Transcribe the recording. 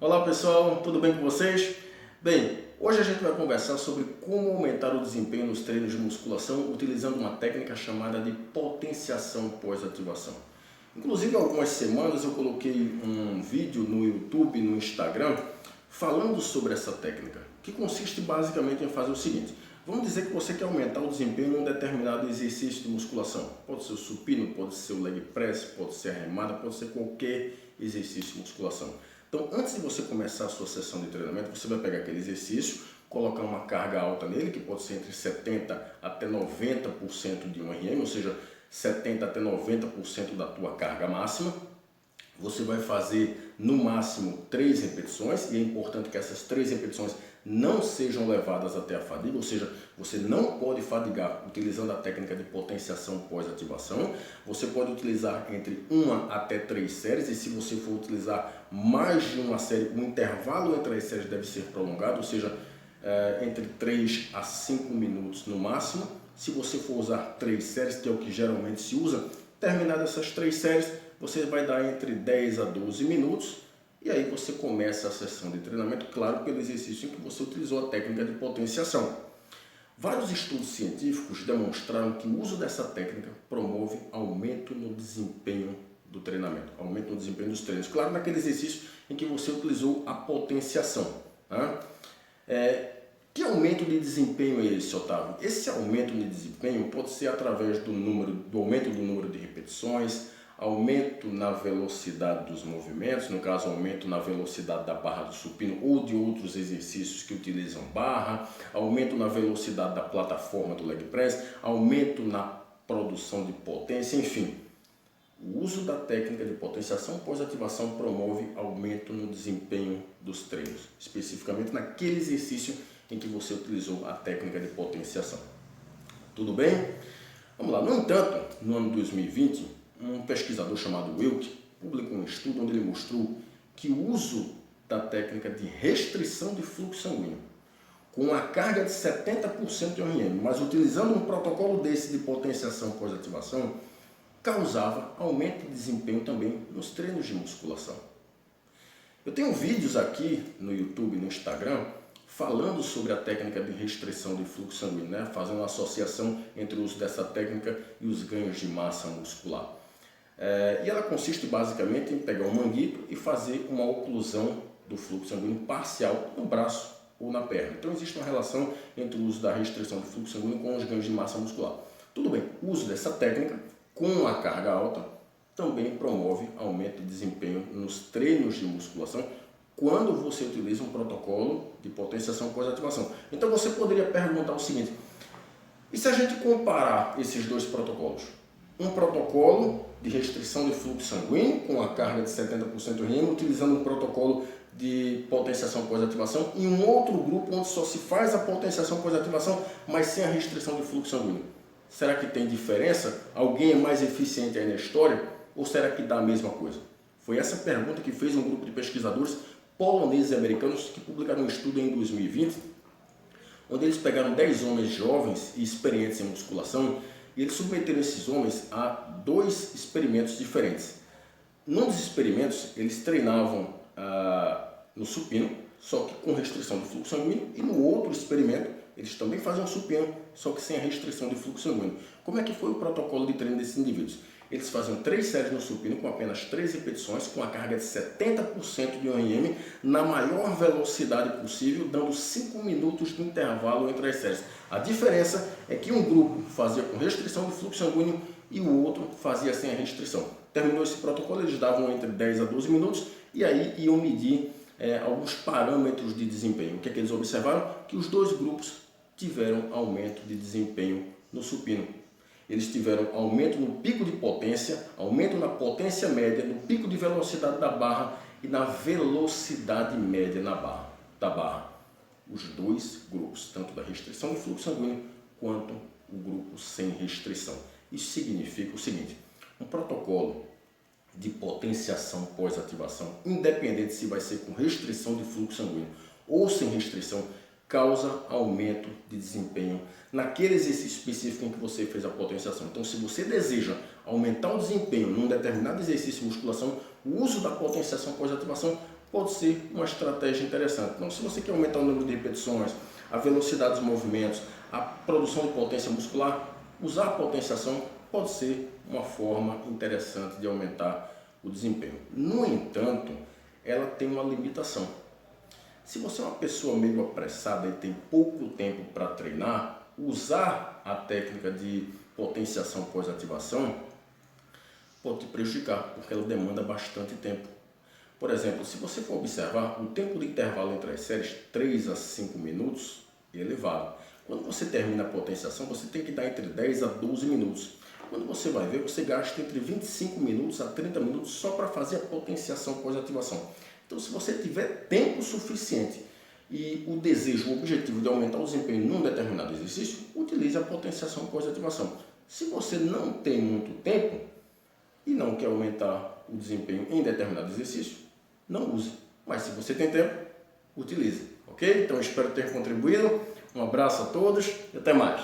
Olá pessoal, tudo bem com vocês? Bem, hoje a gente vai conversar sobre como aumentar o desempenho nos treinos de musculação utilizando uma técnica chamada de potenciação pós-ativação. Inclusive, há algumas semanas eu coloquei um vídeo no YouTube, no Instagram, falando sobre essa técnica, que consiste basicamente em fazer o seguinte. Vamos dizer que você quer aumentar o desempenho em um determinado exercício de musculação. Pode ser o supino, pode ser o leg press, pode ser a remada, pode ser qualquer exercício de musculação. Então, antes de você começar a sua sessão de treinamento, você vai pegar aquele exercício, colocar uma carga alta nele, que pode ser entre 70% até 90% de 1 RM, ou seja, 70% até 90% da tua carga máxima. Você vai fazer no máximo 3 repetições, e é importante que essas 3 repetições não sejam levadas até a fadiga, ou seja, você não pode fadigar utilizando a técnica de potenciação pós-ativação. Você pode utilizar entre 1 até 3 séries, e se você for utilizar mais de uma série, o intervalo entre as séries deve ser prolongado, ou seja, entre 3 a 5 minutos no máximo. Se você for usar 3 séries, que é o que geralmente se usa, terminadas essas 3 séries, você vai dar entre 10 a 12 minutos e aí você começa a sessão de treinamento, claro, pelo exercício em que você utilizou a técnica de potenciação. Vários estudos científicos demonstraram que o uso dessa técnica promove aumento no desempenho do treinamento, aumento no desempenho dos treinos, claro, naquele exercício em que você utilizou a potenciação. Tá? Que aumento de desempenho é esse, Otávio? Esse aumento de desempenho pode ser através do aumento do número de repetições, aumento na velocidade dos movimentos, no caso, aumento na velocidade da barra do supino ou de outros exercícios que utilizam barra, aumento na velocidade da plataforma do leg press, aumento na produção de potência, enfim. O uso da técnica de potenciação pós-ativação promove aumento no desempenho dos treinos, especificamente naquele exercício em que você utilizou a técnica de potenciação. Tudo bem? Vamos lá. No entanto, no ano 2020, um pesquisador chamado Wilk publicou um estudo onde ele mostrou que o uso da técnica de restrição de fluxo sanguíneo com a carga de 70% de 1 RM, mas utilizando um protocolo desse de potenciação pós-ativação, causava aumento de desempenho também nos treinos de musculação. Eu tenho vídeos aqui no YouTube e no Instagram falando sobre a técnica de restrição de fluxo sanguíneo, né? Fazendo uma associação entre o uso dessa técnica e os ganhos de massa muscular. E ela consiste basicamente em pegar um manguito e fazer uma oclusão do fluxo sanguíneo parcial no braço ou na perna. Então existe uma relação entre o uso da restrição de fluxo sanguíneo com os ganhos de massa muscular. Tudo bem, o uso dessa técnica com a carga alta também promove aumento de desempenho nos treinos de musculação quando você utiliza um protocolo de potenciação pós-ativação. Então você poderia perguntar o seguinte: e se a gente comparar esses dois protocolos? Um protocolo de restrição de fluxo sanguíneo com a carga de 70% RM, utilizando um protocolo de potenciação pós-ativação, e um outro grupo onde só se faz a potenciação pós-ativação, mas sem a restrição de fluxo sanguíneo. Será que tem diferença? Alguém é mais eficiente aí na história? Ou será que dá a mesma coisa? Foi essa pergunta que fez um grupo de pesquisadores poloneses e americanos que publicaram um estudo em 2020, onde eles pegaram 10 homens jovens e experientes em musculação e eles submeteram esses homens a 2 experimentos diferentes. Num dos experimentos, eles treinavam no supino, só que com restrição de fluxo sanguíneo, e no outro experimento, eles também faziam supino, só que sem a restrição de fluxo sanguíneo. Como é que foi o protocolo de treino desses indivíduos? Eles faziam 3 séries no supino com apenas 3 repetições, com a carga de 70% de 1 RM, na maior velocidade possível, dando 5 minutos de intervalo entre as séries. A diferença é que um grupo fazia com restrição de fluxo sanguíneo e o outro fazia sem a restrição. Terminou esse protocolo, eles davam entre 10 a 12 minutos e aí iam medir alguns parâmetros de desempenho. O que é que eles observaram? Que os 2 grupos tiveram aumento de desempenho no supino. Eles tiveram aumento no pico de potência, aumento na potência média, no pico de velocidade da barra e na velocidade média da barra. Os 2 grupos, tanto da restrição de fluxo sanguíneo quanto o grupo sem restrição. Isso significa o seguinte: um protocolo de potenciação pós-ativação, independente se vai ser com restrição de fluxo sanguíneo ou sem restrição, causa aumento de desempenho naquele exercício específico em que você fez a potenciação. Então, se você deseja aumentar o desempenho num determinado exercício de musculação, o uso da potenciação pós-ativação pode ser uma estratégia interessante. Então, se você quer aumentar o número de repetições, a velocidade dos movimentos, a produção de potência muscular, usar a potenciação pode ser uma forma interessante de aumentar o desempenho. No entanto, ela tem uma limitação. Se você é uma pessoa meio apressada e tem pouco tempo para treinar, usar a técnica de potenciação pós-ativação pode te prejudicar, porque ela demanda bastante tempo. Por exemplo, se você for observar, o tempo de intervalo entre as séries, 3 a 5 minutos, é elevado. Quando você termina a potenciação, você tem que dar entre 10 a 12 minutos. Quando você vai ver, você gasta entre 25 minutos a 30 minutos só para fazer a potenciação pós-ativação. Então, se você tiver tempo suficiente e o desejo, o objetivo de aumentar o desempenho num determinado exercício, utilize a potenciação pós-ativação. Se você não tem muito tempo e não quer aumentar o desempenho em determinado exercício, não use. Mas se você tem tempo, utilize. Ok? Então, espero ter contribuído. Um abraço a todos e até mais.